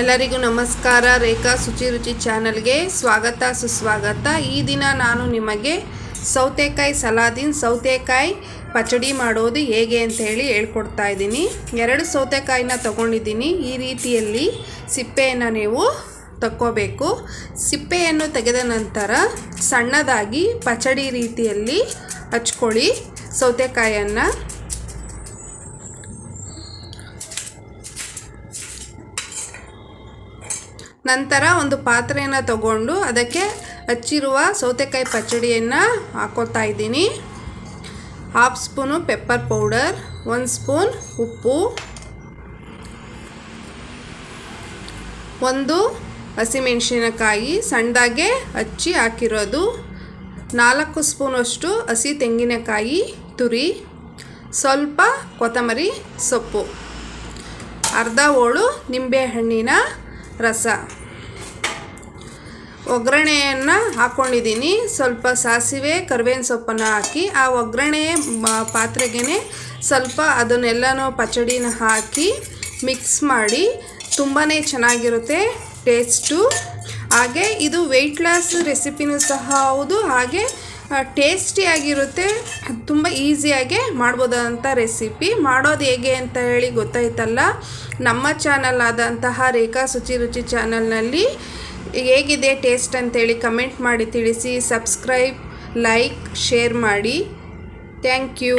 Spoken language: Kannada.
ಎಲ್ಲರಿಗೂ ನಮಸ್ಕಾರ. ರೇಖಾ ಶುಚಿ ರುಚಿ ಚಾನಲ್ಗೆ ಸ್ವಾಗತ ಸುಸ್ವಾಗತ. ಈ ದಿನ ನಾನು ನಿಮಗೆ ಸೌತೆಕಾಯಿ ಸಲಾದಿನ ಸೌತೆಕಾಯಿ ಪಚಡಿ ಮಾಡೋದು ಹೇಗೆ ಅಂತ ಹೇಳಿ ಹೇಳ್ಕೊಡ್ತಾ ಇದ್ದೀನಿ. 2 ಸೌತೆಕಾಯಿನ ತಗೊಂಡಿದ್ದೀನಿ. ಈ ರೀತಿಯಲ್ಲಿ ಸಿಪ್ಪೆಯನ್ನು ನೀವು ತಕ್ಕೋಬೇಕು. ಸಿಪ್ಪೆಯನ್ನು ತೆಗೆದ ನಂತರ ಸಣ್ಣದಾಗಿ ಪಚಡಿ ರೀತಿಯಲ್ಲಿ ಹಚ್ಕೊಳ್ಳಿ ಸೌತೆಕಾಯನ್ನು. ನಂತರ ಒಂದು ಪಾತ್ರೆಯನ್ನು ತಗೊಂಡು ಅದಕ್ಕೆ ಹಚ್ಚಿರುವ ಸೌತೆಕಾಯಿ ಪಚಡಿಯನ್ನು ಹಾಕೋತಾ ಇದ್ದೀನಿ. 1/2 ಸ್ಪೂನು ಪೆಪ್ಪರ್ ಪೌಡರ್, 1 ಸ್ಪೂನ್ ಉಪ್ಪು, 1 ಹಸಿಮೆಣಸಿನಕಾಯಿ ಸಣ್ಣದಾಗೆ ಹಚ್ಚಿ ಹಾಕಿರೋದು, 4 ಸ್ಪೂನಷ್ಟು ಹಸಿ ತೆಂಗಿನಕಾಯಿ ತುರಿ, ಸ್ವಲ್ಪ ಕೊತ್ತಂಬರಿ ಸೊಪ್ಪು, ಅರ್ಧ ಹೋಳು ನಿಂಬೆಹಣ್ಣಿನ ರಸ. ಒಗ್ಗರಣೆಯನ್ನು ಹಾಕ್ಕೊಂಡಿದ್ದೀನಿ. ಸ್ವಲ್ಪ ಸಾಸಿವೆ ಕರಿಬೇವಿನ ಸೊಪ್ಪನ್ನು ಹಾಕಿ ಆ ಒಗ್ಗರಣೆ ಪಾತ್ರೆಗೆ ಸ್ವಲ್ಪ ಅದನ್ನೆಲ್ಲನೂ ಪಚಡಿನ ಹಾಕಿ ಮಿಕ್ಸ್ ಮಾಡಿ ತುಂಬಾ ಚೆನ್ನಾಗಿರುತ್ತೆ ಟೇಸ್ಟು. ಹಾಗೆ ಇದು ವೆಯ್ಟ್ ಲಾಸ್ ರೆಸಿಪಿನೂ ಸಹ ಹೌದು, ಹಾಗೆ ಟೇಸ್ಟಿಯಾಗಿರುತ್ತೆ. ತುಂಬ ಈಸಿಯಾಗೆ ಮಾಡ್ಬೋದಂಥ ರೆಸಿಪಿ. ಮಾಡೋದು ಹೇಗೆ ಅಂತ ಹೇಳಿ ಗೊತ್ತಾಯ್ತಲ್ಲ. ನಮ್ಮ ಚಾನಲ್ ಆದಂತಹ ರೇಖಾ ಶುಚಿ ರುಚಿ ಚಾನಲ್ನಲ್ಲಿ ಹೇಗಿದೆ ಟೇಸ್ಟ್ ಅಂತೇಳಿ ಕಮೆಂಟ್ ಮಾಡಿ ತಿಳಿಸಿ. ಸಬ್ಸ್ಕ್ರೈಬ್, ಲೈಕ್, ಶೇರ್ ಮಾಡಿ. Thank you.